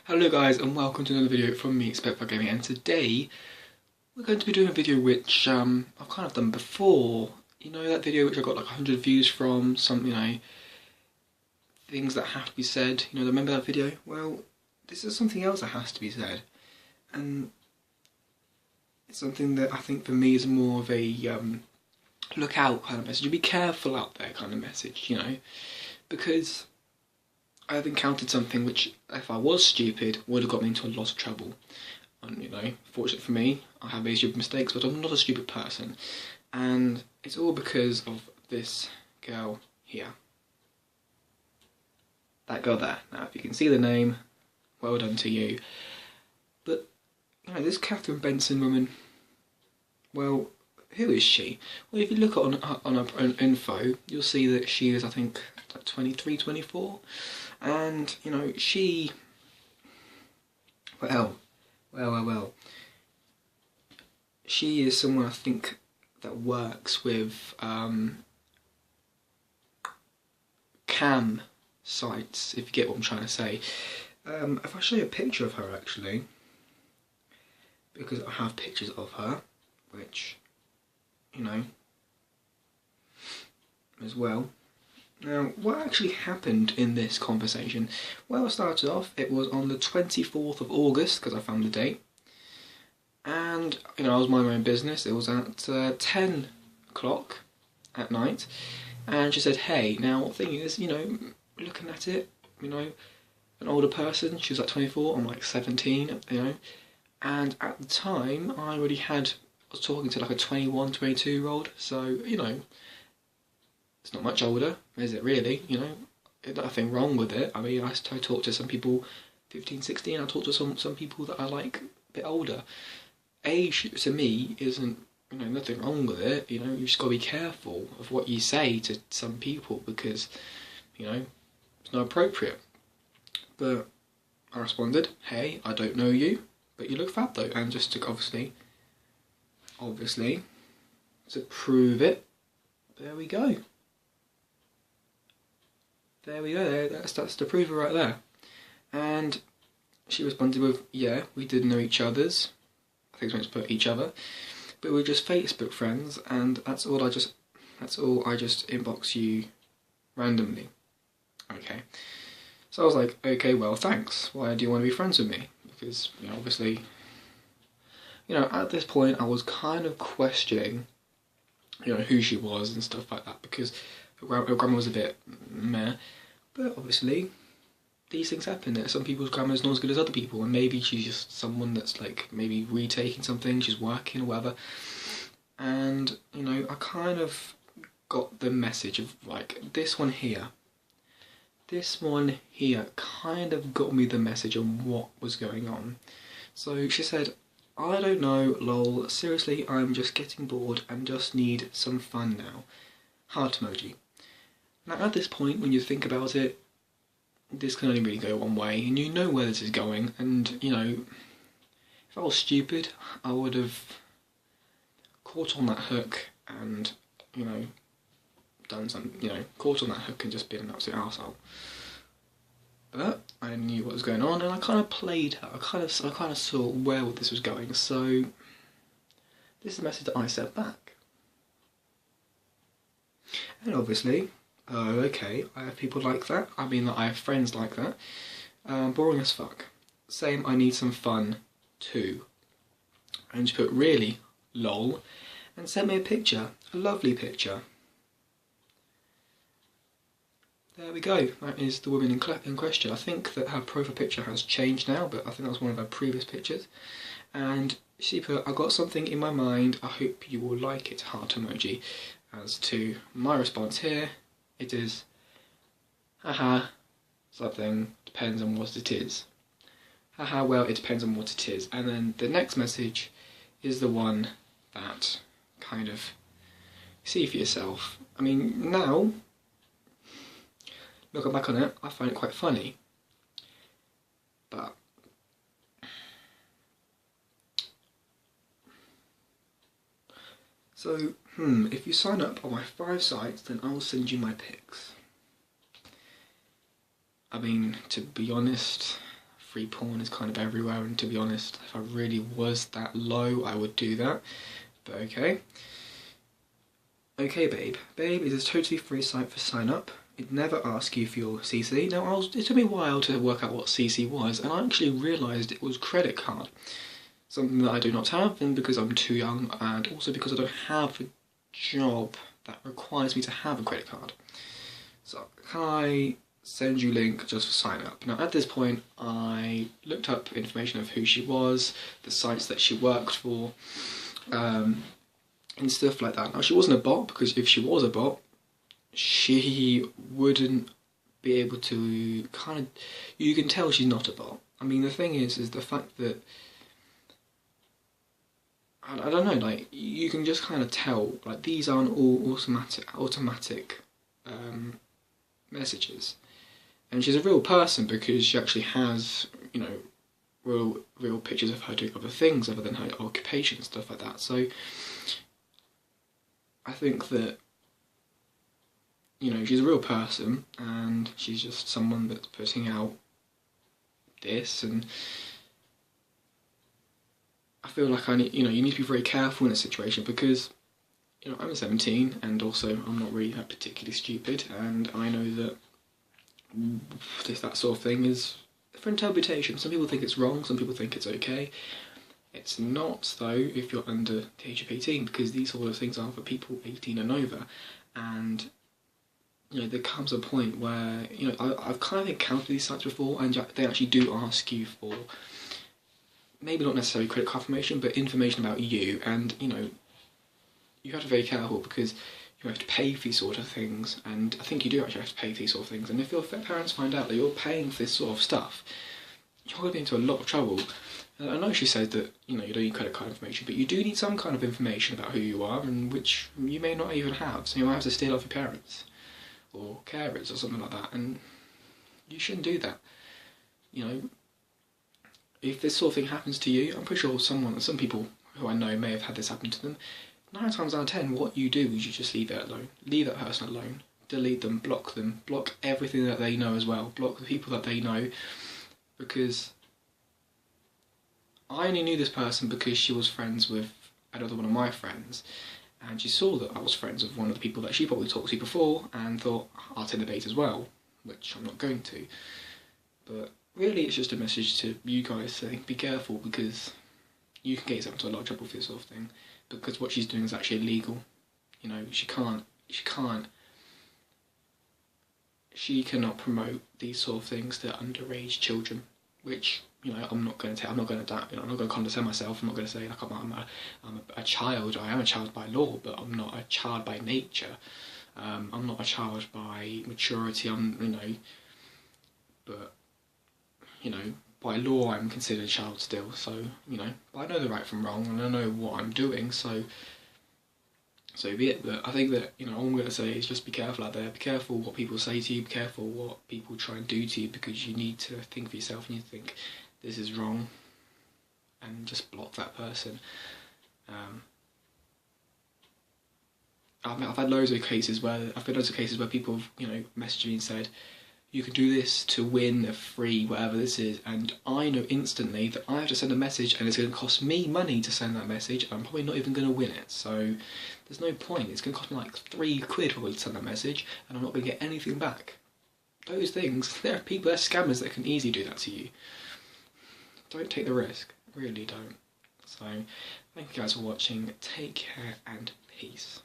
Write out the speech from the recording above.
Hello guys and welcome to another video from me, Spitfire Gaming, and today we're going to be doing a video which I've kind of done before. You know that video which I got like 100 views from, some, things that have to be said, remember that video? Well, this is something else that has to be said, and it's something that I think for me is more of a look out kind of message, be careful out there kind of message, because I've encountered something which, if I was stupid, would have got me into a lot of trouble. And fortunately for me, I have made stupid mistakes, but I'm not a stupid person. And it's all because of this girl here. That girl there. Now, if you can see the name, well done to you. But, this Catherine Benson woman, well, who is she? Well, if you look on her info, you'll see that she is, I think, like 23, 24. And, she, well, she is someone I think that works with cam sites, if you get what I'm trying to say. If I show you a picture of her actually, because I have pictures of her, which, as well. Now, what actually happened in this conversation? Well, it started off, it was on the 24th of August, because I found the date. And, I was minding my own business. It was at 10 o'clock at night. And she said, hey, now, the thing is, looking at it, an older person, she was like 24, I'm like 17, And at the time, I was talking to like a 21, 22-year-old, so, it's not much older, is it really? There's nothing wrong with it. I mean, I talk to some people 15, 16, I talk to some people that are like a bit older. Age, to me, isn't, nothing wrong with it. You just got to be careful of what you say to some people because, it's not appropriate. But I responded, hey, I don't know you, but you look fab though. And just to obviously, to prove it, there we go. There we go, that's the proof right there. And she responded with, yeah, we did know each other's. I think it's meant to put each other. But we were just Facebook friends, and that's all I just inbox you randomly. Okay. So I was like, okay, well, thanks. Why do you want to be friends with me? Because, obviously, at this point I was kind of questioning, who she was and stuff like that, because her grammar was a bit meh, but obviously these things happen. Some people's grammar is not as good as other people, and maybe she's just someone that's like maybe retaking something, she's working or whatever. And I kind of got the message of like this one here kind of got me the message on what was going on. So she said, I don't know, lol, seriously, I'm just getting bored and just need some fun now. Heart emoji. Now at this point, when you think about it, this can only really go one way, and you know where this is going, and if I was stupid, I would have caught on that hook and, done some, caught on that hook and just been an absolute arsehole. But I knew what was going on, and I kind of played her. I kind of saw where this was going, so this is the message that I sent back. And obviously, okay, I have people like that. I mean, I have friends like that. Boring as fuck. Saying I need some fun too. And she put really, lol, and sent me a picture, a lovely picture. There we go, that is the woman in question. I think that her profile picture has changed now, but I think that was one of her previous pictures. And she put, I got something in my mind, I hope you will like it, heart emoji. As to my response here, it is, haha, something, depends on what it is. Haha, well, it depends on what it is. And then the next message is the one that kind of, see for yourself. I mean, now, looking back on it, I find it quite funny. But so, if you sign up on my 5 sites, then I'll send you my pics. I mean, to be honest, free porn is kind of everywhere, and to be honest, if I really was that low, I would do that. But okay. Okay, Babe. Babe is a totally free site for sign up. It never asks you for your CC. Now, it took me a while to work out what CC was, and I actually realised it was credit card. Something that I do not have, and because I'm too young, and also because I don't have a job that requires me to have a credit card. So, can I send you link just for sign up? Now, at this point, I looked up information of who she was, the sites that she worked for, and stuff like that. Now, she wasn't a bot, because if she was a bot, she wouldn't be able to kind of... You can tell she's not a bot. I mean, the thing is the fact that... I don't know, like, you can just kind of tell, like, these aren't all automatic messages. And she's a real person because she actually has, you know, real pictures of her doing other things other than her occupation and stuff like that. So I think that, you know, she's a real person and she's just someone that's putting out this, and I feel like you need to be very careful in a situation because, you know, I'm 17 and also I'm not really that particularly stupid, and I know that that sort of thing is for interpretation. Some people think it's wrong, some people think it's okay. It's not, though, if you're under the age of 18, because these sort of things are for people 18 and over. And, you know, there comes a point where, you know, I've kind of encountered these sites before, and they actually do ask you for, maybe not necessarily credit card information, but information about you. And, you know, you have to be very careful because you have to pay for these sort of things, and I think you do actually have to pay for these sort of things. And if your parents find out that you're paying for this sort of stuff, you're going to be into a lot of trouble. I know she said that, you know, you don't need credit card information, but you do need some kind of information about who you are, and which you may not even have. So you might have to steal off your parents or carers or something like that, and you shouldn't do that. You know, if this sort of thing happens to you, I'm pretty sure some people who I know may have had this happen to them. 9 times out of 10, what you do is you just leave it alone. Leave that person alone. Delete them, block everything that they know as well. Block the people that they know, because I only knew this person because she was friends with another one of my friends, and she saw that I was friends with one of the people that she probably talked to before and thought, I'll take the bait as well, which I'm not going to. But really it's just a message to you guys saying be careful, because you can get yourself into a lot of trouble for this sort of thing, because what she's doing is actually illegal. You know, she cannot promote these sort of things to underage children, which, you know, I'm not going to condescend myself. I'm not going to say like I'm a child. I am a child by law, but I'm not a child by nature. I'm not a child by maturity. But you know, by law I'm considered a child still. So, you know, but I know the right from wrong, and I know what I'm doing. So be it. But I think that, you know, all I'm going to say is just be careful out there. Be careful what people say to you. Be careful what people try and do to you, because you need to think for yourself and you think this is wrong, and just block that person. I've had loads of cases where people have, you know, messaged me and said, you can do this to win a free whatever this is, and I know instantly that I have to send a message and it's going to cost me money to send that message, and I'm probably not even going to win it. So there's no point. It's going to cost me like £3 probably to send that message, and I'm not going to get anything back. Those things, there are scammers that can easily do that to you. Don't take the risk. Really don't. So thank you guys for watching. Take care and peace.